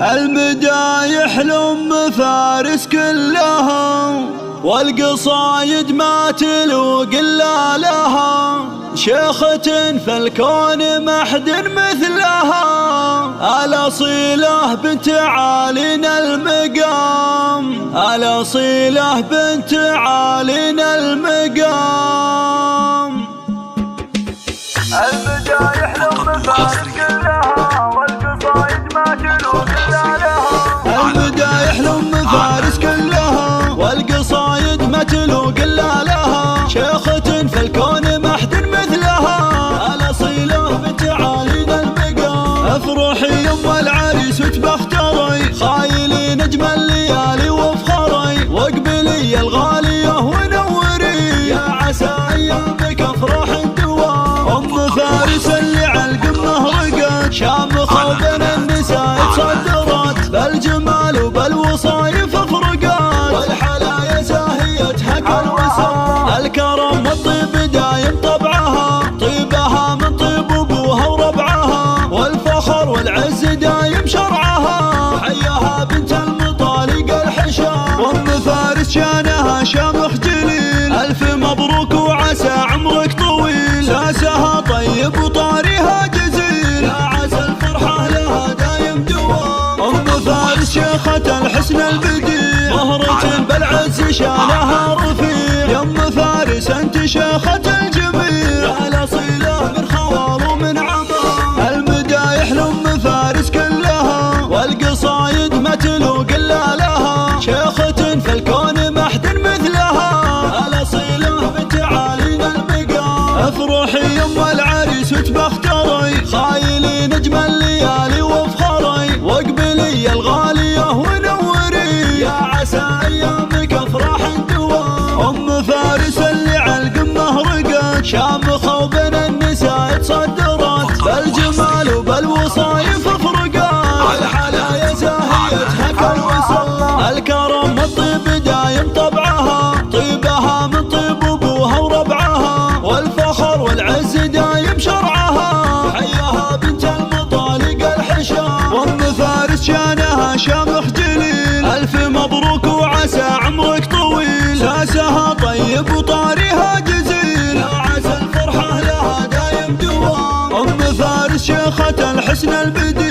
المدايح لأم فارس كلها، والقصايد ما تلوق إلا لها. شيخة في الكون ما حد مثلها، الأصيلة بنت عالينا المقام، الأصيلة بنت عالينا المقام. المدايح لأم فارس كلها، والقصايد ما تلوق إلا لها. المدايح لأم فارس كلها، والقصايد ما تلوق إلا لها. شيخة في الكون ما حد مثلها، الأصيلة بنت عالينا المقام. افرحي يم العريس وتبختري، خايلي نجم الليالي وافخري، واقبلي الغالية ونوري، يا عسى ايامك افراح الدوام. ام فارس اللي عالقمه رقت، شامخة بين النساء تصدرت، بالجمال وبالوصايف افرقت، والحلايا زاهيتها كالوسام. الكرم والطيب دايم طبعها، طيبها من طيب ابوها وربعها، والفخر والعز دايم شرعها، حياها بنت المطالق الحشام. وام فارس شانها شامخ جليل، الف مبروك وعسى عمرك طويل، ساسها طيب وطاريها جزيل، يا عسى الفرحة لها دايم دوام. ام فارس شيخة الحسن البديع، مهرة بالعز شانها رفيع، يا ام فارس انت شيخة الجميع، الأصيلة من خوال ومن عظام. المدايح لأم فارس كلها، والقصايد ما تلوق إلا لها. شيخة في الكون ما حد مثلها، الأصيلة بنت عالينا المقام. افرحي يم العريس وتبختري، خايلي نجم الليالي وافخري، واقبلي الغالية ونوري، يا عسى ايامك افراح دوام. ام فارس اللي عالقمه رقت، شامخة وبين النساء تصدرت، بالجمال وبالوصايف افرقت، والحلايا زاهيتها كالوسام. الكرم والطيب دايم طبعها، طيبها من طيب ابوها وربعها، والفخر والعز دايم شرعها، حياها بنت المطالق الحشام. وام فارس شانها شامخ جليل، الف مبروك وعسى عمرك طويل، ساسها طيب وطاريها جزيل، يا عسى الفرحة لها دايم دوام. ام فارس شيخة الحسن البديع،